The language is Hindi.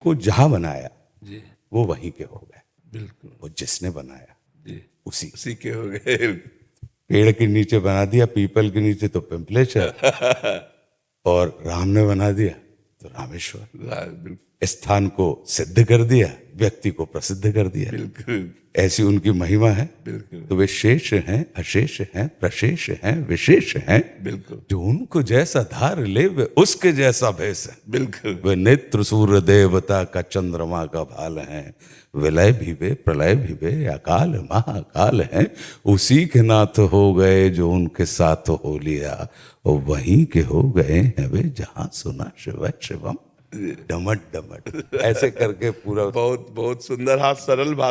को जहां बनाया जी वो वहीं के हो गए, बिल्कुल वो जिसने बनाया जी उसी। उसी के हो गए। पेड़ के नीचे बना दिया, पीपल के नीचे तो पिंपलेश्वर, और राम ने बना दिया तो रामेश्वर। बिल्कुल स्थान को सिद्ध कर दिया, व्यक्ति को प्रसिद्ध कर दिया। बिल्कुल ऐसी उनकी महिमा है। बिल्कुल तो वे शेष हैं, अशेष हैं, प्रशेष हैं, विशेष हैं। बिल्कुल जो उनको जैसा धार ले वे उसके जैसा भेष है। बिल्कुल वे नेत्र सूर्य देवता का चंद्रमा का भाल हैं। विलय भी वे, प्रलय भी वे, अकाल महाकाल हैं। उसी के नाथ हो गए जो उनके साथ हो लिया, और वहीं के हो गए हैं वे जहां सुना शिव शिवम डमट डमट। ऐसे करके पूरा बहुत बहुत सुंदर, हाँ, सरल भाषा